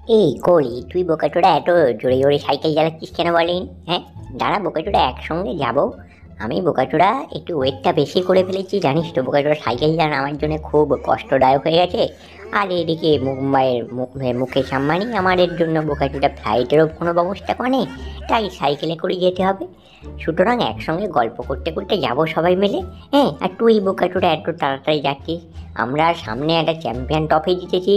এই করি তুই বোকাচোদা এত জোরে জোরে সাইকেল চালাচ্ছিস কেন বলেন? হ্যাঁ, দাঁড়া বোকাচোদা একসঙ্গে যাব। আমি বোকাচোদা একটু ওয়েটটা বেশি করে ফেলেছি জানিস তো, বোকাচোদা সাইকেল চালানো আমার জন্য খুব কষ্টদায়ক হয়ে গেছে। আর এদিকে মুম্বাইয়ের মুকেশ আম্বানি আমাদের জন্য বোকাচোদা ফ্লাইটেরও কোনো ব্যবস্থা করে, তাই সাইকেলে করে যেতে হবে। সুতরাং একসঙ্গে গল্প করতে করতে যাব সবাই মিলে। হ্যাঁ, আর তুই বোকাচোদা এত তাড়াতাড়ি যাচ্ছিস। আমরা সামনে একটা চ্যাম্পিয়ন ট্রফি জিতেছি,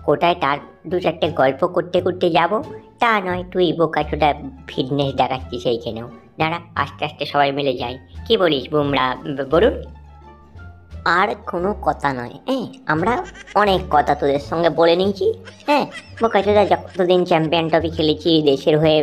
কোথায় তার দু চারটে গল্প করতে করতে যাব, তা নয় তুই বোকাচোদা ফিটনেস দেখাচ্ছিস এইখানেও। দাঁড়া আস্তে আস্তে সবাই মিলে যাই, কি বলিস বুমরা? বলুন। আর কোনো কথা নয়, হ্যাঁ আমরা অনেক কথা তোদের সঙ্গে বলে নিয়েছি। হ্যাঁ, বোকাচোদা যতদিন চ্যাম্পিয়ন ট্রফি খেলেছি, দেশের হয়ে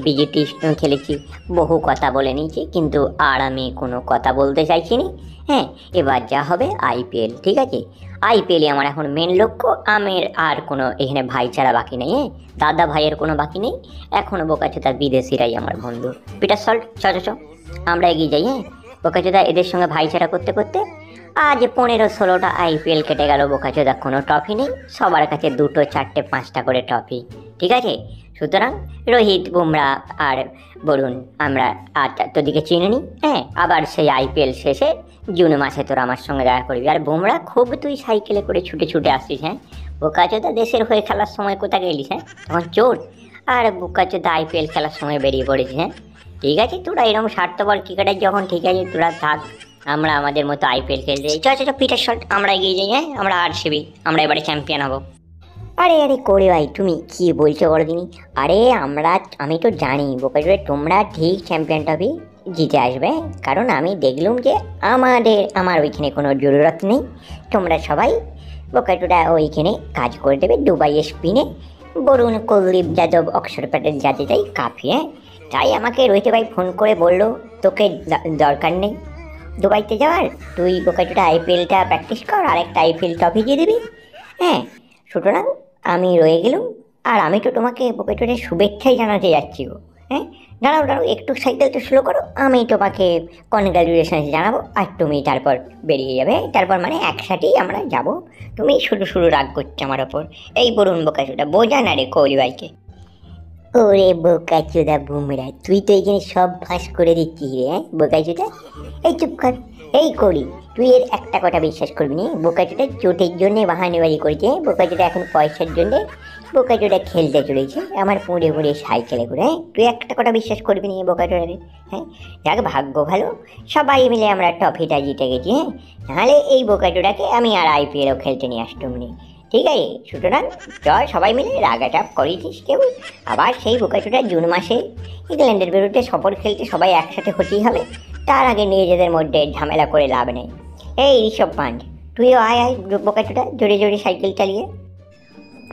বিজেপি খেলেছি, বহু কথা বলে নিয়েছি, কিন্তু আর আমি কোনো কথা বলতে চাইছি না। হ্যাঁ, এবার যা হবে আইপিএল, ঠিক আছে? আইপিএলই আমার এখন মেন লক্ষ্য। আমার আর কোনো এখানে ভাইচারা বাকি নেই, হ্যাঁ দাদা ভাইয়ের কোনো বাকি নেই। এখনও বোকাচোদা বিদেশিরাই আমার বন্ধু। পিটার সল্ট, চ চ চ আমরা এগিয়ে যাই। হ্যাঁ, বোকাচোদা এদের সঙ্গে ভাইচারা করতে করতে আজ 15-16টা আইপিএল কেটে গেল, বোকাচোদা কোনো ট্রফি নেই, সবার কাছে 2, 4, 5টা করে ট্রফি, ঠিক আছে? সুতরাং রোহিত, বুমরা আর বরুণ আমরা আর তোদিকে চিনে নি। হ্যাঁ, আবার সেই আইপিএল শেষে জুন মাসে তোরা আমার সঙ্গে দেখা করবি। আর বুমরা খুব তুই সাইকেলে করে ছুটে ছুটে আসছিস। হ্যাঁ, বোকাচোদা দেশের হয়ে খেলার সময় কোথায় গেলিস? হ্যাঁ, তখন চোট। আর বোকাচোদা আইপিএল খেলার সময় বেরিয়ে পড়েছিস। হ্যাঁ, ঠিক আছে, তোরা এরকম স্বার্থপর ক্রিকেটার যখন, ঠিক আছে তোরা থাক, আমরা আমাদের মতো আইপিএল খেলতে যাই। চ চ পিটার শট আমরা এগিয়ে যাই। হ্যাঁ, আমরা আরসিবি, আমরা এবারে চ্যাম্পিয়ন হব। আরে আরে করে ভাই তুমি কি বলছো বলো দিনি? আরে আমি তো জানি বোকাচোদা তোমরা ঠিক চ্যাম্পিয়ন ট্রফি জিতে আসবে, কারণ আমি দেখলুম যে আমার ওইখানে কোনো জরুরত নেই। তোমরা সবাই বোকাচোদা ওইখানে কাজ করে দেবে দুবাই স্পিনে। বরুণ, কুলদীপ যাদব, অক্ষর প্যাটেল যাতে চাই কাফি। হ্যাঁ, তাই আমাকে রোহিত ভাই ফোন করে বললো তোকে দরকার নেই দুবাইতে যাওয়ার, তুই বোকাচোদা আইপিএলটা প্র্যাকটিস কর, আরেকটা আইপিএল ট্রফি দিয়ে দিবি। হ্যাঁ, সুতরাং আমি রয়ে গেলুম। আর আমি তো তোমাকে বোকাচোদা শুভেচ্ছাই জানাতে যাচ্ছি গো। হ্যাঁ, দাঁড়াও দাঁড়াও একটু সাইকেলটা স্লো করো, আমি তোমাকে কনগ্রাচুলেশন জানাবো, আর তুমি তারপর বেরিয়ে যাবে। তারপর মানে একসাথেই আমরা যাব। তুমি শুধু শুধু রাগ করছো আমার ওপর। এই বলুন বোকাচোদা, বোঝা না রে কোহলি ভাইকে। ওরে বোকাচোদা বুমরা, তুই তো এখানে সব ফাঁস করে দিচ্ছিস রে। হ্যাঁ বোকাচোদা, এই চুপ কর। এই করি, তুই এর একটা কথা বিশ্বাস করবি না। বোকাচোদা চোটের জন্যে বাহানিবাজি করেছে, বোকাচোদা এখন পয়সার জন্যে বোকাচোদা খেলতে চলেছে আমার পুড়ে পুড়ে সাইকেলে করে। হ্যাঁ, তুই একটা কথা বিশ্বাস করবি না বোকাচোদা রে। হ্যাঁ, যাক ভাগ্য ভালো সবাই মিলে আমরা ট্রফিটা জিতে গেছি। হ্যাঁ, নাহলে এই বোকাচোদাকে আমি আর আইপিএলও খেলতে নিয়ে আসতাম নি, ঠিক আছে? সুতরাং চল সবাই মিলে রাগাটাপ করেছিস কেউ, আবার সেই বোকাচোদা জুন মাসে ইংল্যান্ডের বিরুদ্ধে সফর খেলতে সবাই একসাথে হতেই হবে। তার আগে নিজেদের মধ্যে ঝামেলা করে লাভ নেই। এই ঋষভ পান্ড, তুইও আয় আয় বোকাচোদা জোরে জোরে সাইকেল চালিয়ে।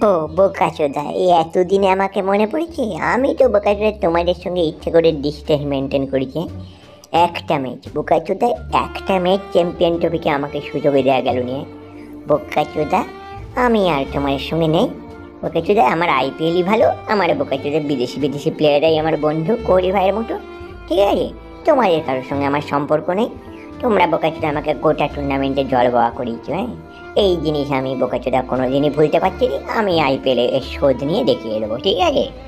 ও বোকাচোদা, এই এতদিনে আমাকে মনে পড়েছে? আমি তো বোকাচোদা তোমাদের সঙ্গে ইচ্ছে করে ডিস্টেন্স মেনটেন করেছি। একটা ম্যাচ বোকাচোদা, একটা ম্যাচ চ্যাম্পিয়ন ট্রফিকে আমাকে সুযোগে দেওয়া গেল নিয়ে। বোকাচোদা আমি আর তোমার সঙ্গে নেই। বোকাচোদা আমার আইপিএলই ভালো, আমার বোকাচোদা বিদেশি বিদেশি প্লেয়াররাই আমার বন্ধু, কোহলি ভাইয়ের মতো, ঠিক আছে? তোমাদের কারোর সঙ্গে আমার সম্পর্ক নেই। তোমরা বোকাচোদা আমাকে গোটা টুর্নামেন্টে জল বাওয়া করিয়েছো। হ্যাঁ, এই জিনিস আমি বোকাচোদা কোনো দিনই ভুলতে পারছি না। আমি আইপিএলে এর শোধ নিয়ে দেখিয়ে দেবো, ঠিক আছে?